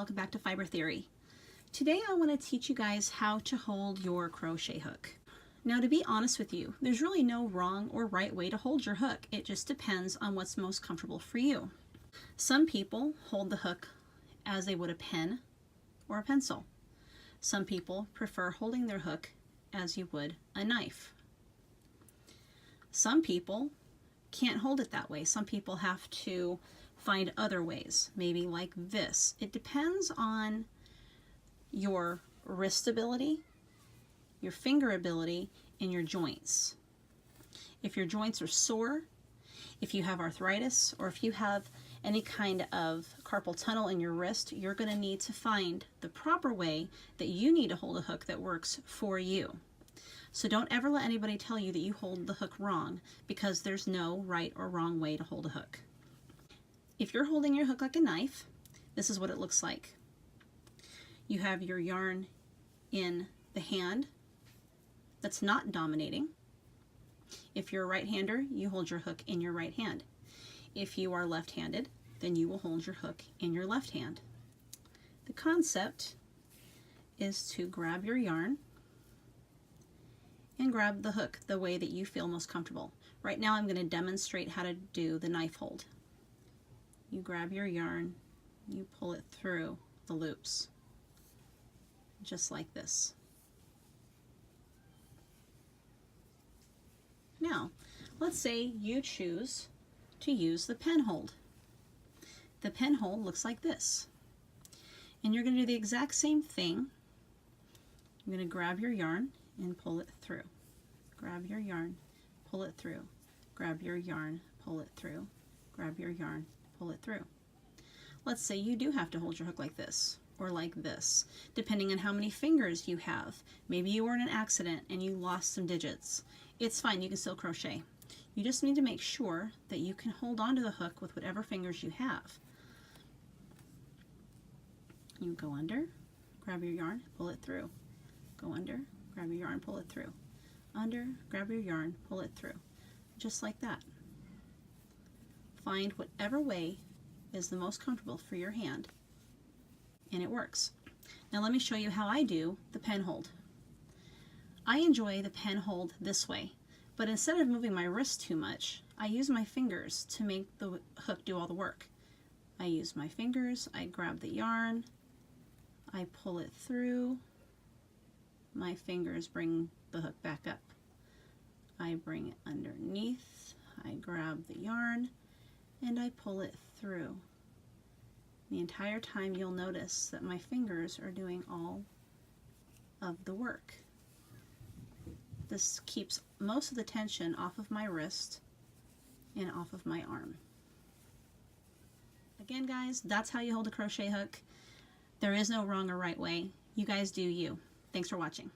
welcome back to Fiber Theory. Today I want to teach you guys how to hold your crochet hook. Now, to be honest with you, there's really no wrong or right way to hold your hook. It just depends on what's most comfortable for you. Some people hold the hook as they would a pen or a pencil. Some people prefer holding their hook as you would a knife. Some people can't hold it that way. Some people have to find other ways, maybe like this. It depends on your wrist ability, your finger ability, and your joints. If your joints are sore, if you have arthritis, or if you have any kind of carpal tunnel in your wrist, you're going to need to find the proper way that you need to hold a hook that works for you. So don't ever let anybody tell you that you hold the hook wrong, because there's no right or wrong way to hold a hook. If you're holding your hook like a knife, this is what it looks like. You have your yarn in the hand that's not dominating. If you're a right-hander, you hold your hook in your right hand. If you are left-handed, then you will hold your hook in your left hand. The concept is to grab your yarn and grab the hook the way that you feel most comfortable. Right now I'm going to demonstrate how to do the knife hold. You grab your yarn, you pull it through the loops, just like this. Now, let's say you choose to use the pen hold. The pen hold looks like this. And you're going to do the exact same thing. You're going to grab your yarn and pull it through. Grab your yarn, pull it through. Grab your yarn, pull it through. Grab your yarn, pull it through. Let's say you do have to hold your hook like this or like this, depending on how many fingers you have. Maybe you were in an accident and you lost some digits. It's fine, you can still crochet. You just need to make sure that you can hold onto the hook with whatever fingers you have. You go under, grab your yarn, pull it through. Go under, grab your yarn, pull it through. Under, grab your yarn, pull it through. Just like that. Find whatever way is the most comfortable for your hand, and it works. Now let me show you how I do the pen hold. I enjoy the pen hold this way, but instead of moving my wrist too much, I use my fingers to make the hook do all the work. I use my fingers, I grab the yarn, I pull it through, my fingers bring the hook back up. I bring it underneath, I grab the yarn, and I pull it through. The entire time you'll notice that my fingers are doing all of the work. This keeps most of the tension off of my wrist and off of my arm. Again, guys, that's how you hold a crochet hook. There is no wrong or right way. You guys do you. Thanks for watching.